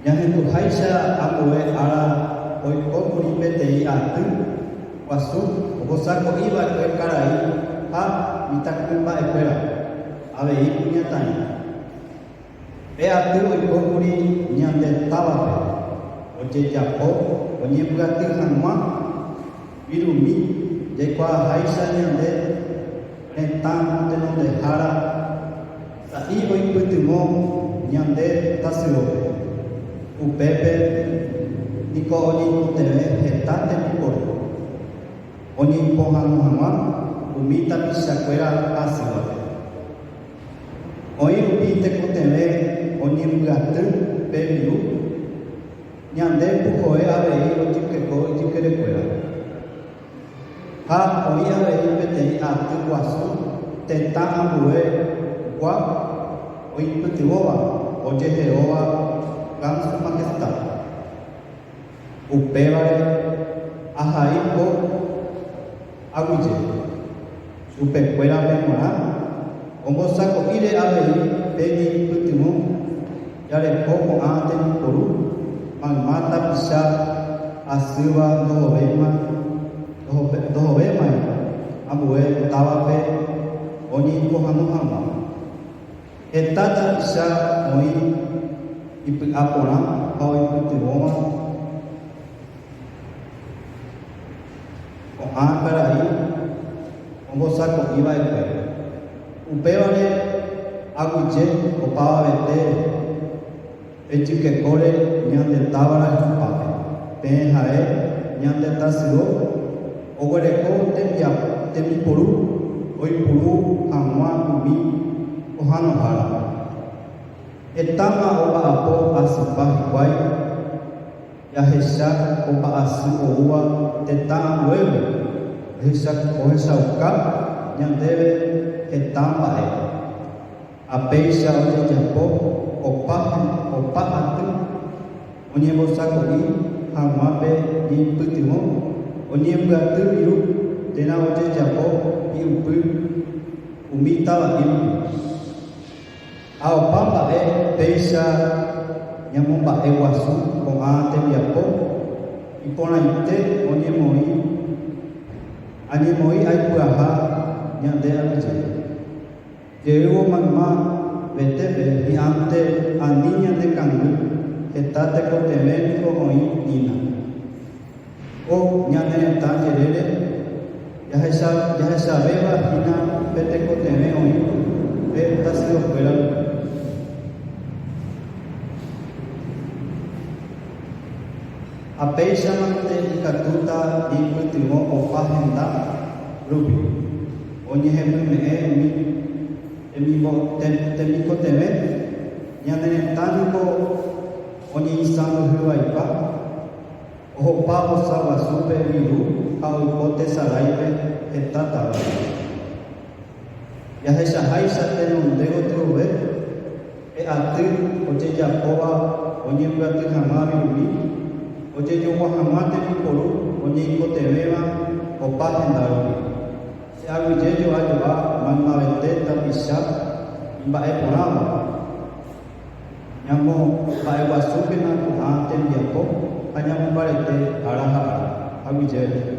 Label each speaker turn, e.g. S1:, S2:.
S1: Ñahendu haicha ambue ara oikokuri peteĩ aty guasu ohosako'íva karai ha mitãkuri mba'ekuéra avei kuñataĩ. Pe aty oikókuri ñande távape ojejapo oñembyaty hag̃ua virumi jaikuaaháicha ñande retã tenondehára sa'i oipytyvõ ñande tasyópe. Upépe niko oñeipotevẽ heta tembiporu oñeipohãno hag̃ua umi tapichakuéra asývape. Oĩ rupi tekotevẽ oñembyaty pe viru ñande puhoe avei ojykeko ijykerekuéra ha oĩ avei peteĩ aty guasu tetã ambue gua oipytyvõva ojeheróva Gran Su Majestad. Upévare ahaíko aguyje chupekuéra porã ombosako'íre avei pe ñeipytyvõ jareko ko'ã tembiporu mayma tapicha asýva ndohovémai ambue távape oñeipohãno hag̃ua. Heta tapicha oĩ ipy'a porã ha oipytyvõva ko'ã karai ombosako'íva'ekue. Upévare aguyje opavavete ejykekóre ñande táva hupápe peẽ ha'e ñande tasyó oguereko tembiporu oipuru hag̃ua umi ohãnohára. Etáma omba'apo asypa hikuái jahecha omba'asy oúva tetã ambuépe ohechauka ñandéve heta mba'e. Apéicha ojejapo opa aty oñembosako'i hag̃uápe ñeipytyvõ oñembyaty viru térã ojejapo hi'upy umi tava'i rupi. Ha opa mba'e péicha ñamomba'e guasu ko'ã tembiapo iporãite añemoĩ aipyaha ñande aguyje. Jeývo mayma vetépe hi'ãnte ani ñande kangy heta tekotevẽ niko oĩ ína. Ko ñane retã jerére jahechavéva hína pe tekotevẽ oĩ pe tasyókuéra rupi. Apéichamante ikatúta ñeipytyvõ opa henda rupi oñehepyme'ẽ umi tembikotevẽ ñane retã niko oñeisãmbyhyvaipa ohopa vosa guasúpe viru ha oiko tesaráipe heta táva. Jahechaháicha tenonde gotyo aty ojejapóva oñembyaty hag̃ua virumi ojejogua hag̃ua tembiporu oñeikotevéva opa henda rupi. Che aguyje joajoa maymavete tapicha imba'e porãva ñamomba'eguasúkena ko'ã tembiapo ha ñamombarete ára ha ára aguyje.